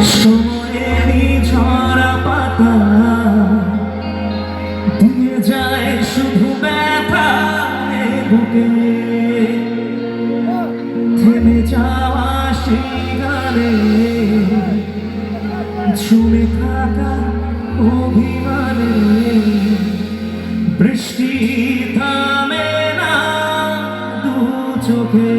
সময়েরই ঝরা পাতা দিয়ে যায় শুধু ব্যথায় বুকে, থেমে যাওয়া সেই গানে ঝুমে থাকা অভিমানে বৃষ্টি থামে না দু চোখে।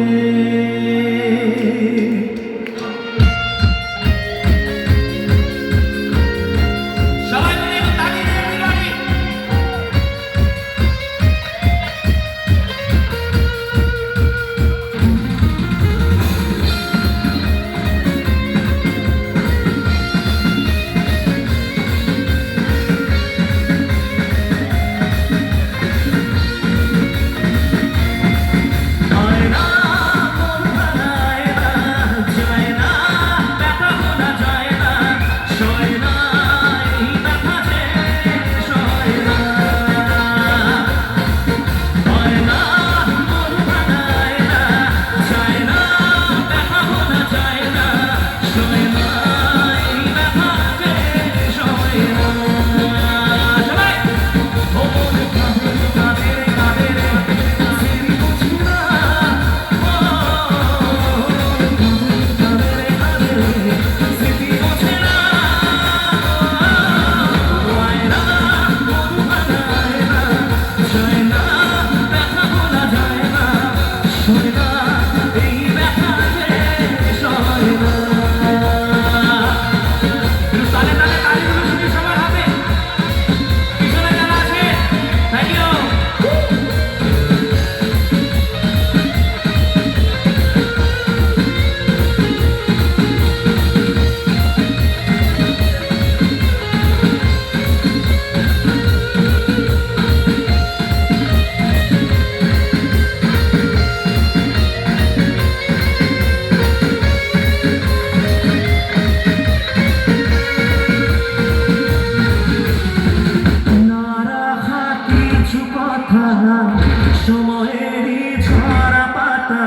সময়েরই ঝরা পাতা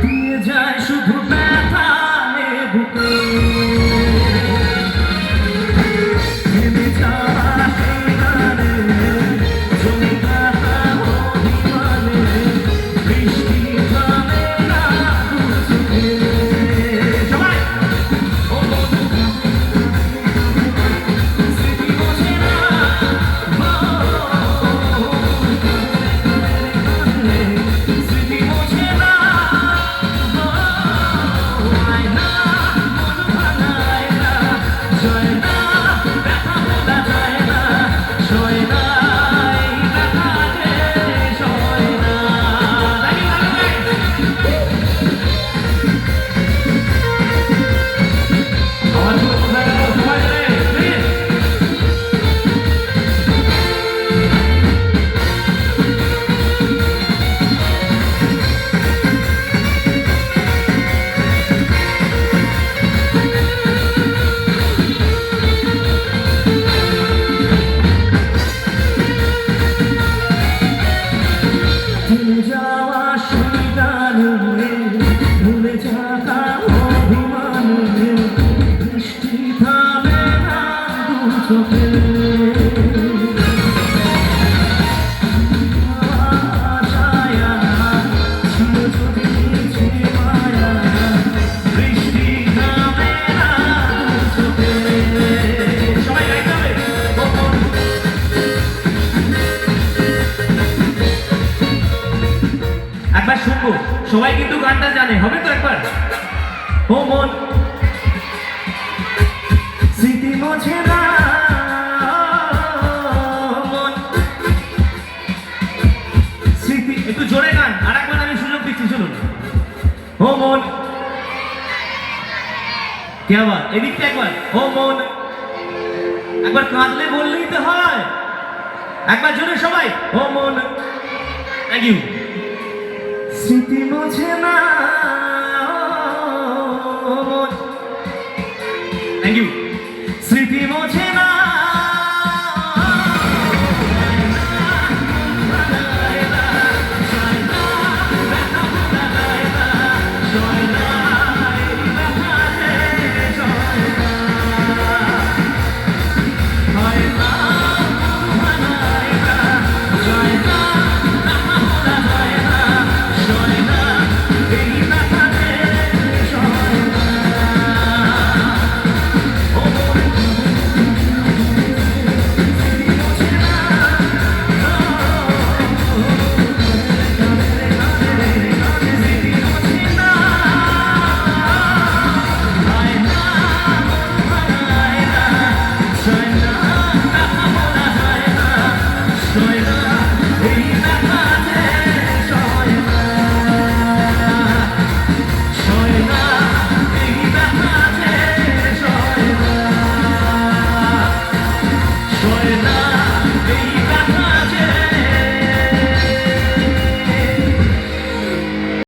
দিয়ে যায় শুধু ব্যথায় বুকে, থেমে যাওয়া সেই গানে জমে থাকা অভিমানে বৃষ্টি থামে না দু চোখে। সবাই স্মৃতি বোঝে না যাওয়া সেই গানে ভুলে যাওয়া অভিমানে বৃষ্টি থামে না দু চোখে। একবার শুনবো, সবাই কিন্তু গানটা জানে, হবে তো একবার? ও মন স্মৃতি মোছে না, মন স্মৃতি, একটু জোরে গান, আর একবার আমি সুযোগ দিচ্ছি, শুনুন। ও মন, কে আবার এদিকটা একবার। ও মন, একবার কাঁদলে বললেই তো হয়, একবার জোরে সবাই। ও মন, থ্যাংক ইউ। স্মৃতি মোছে না, থ্যাংক ইউ।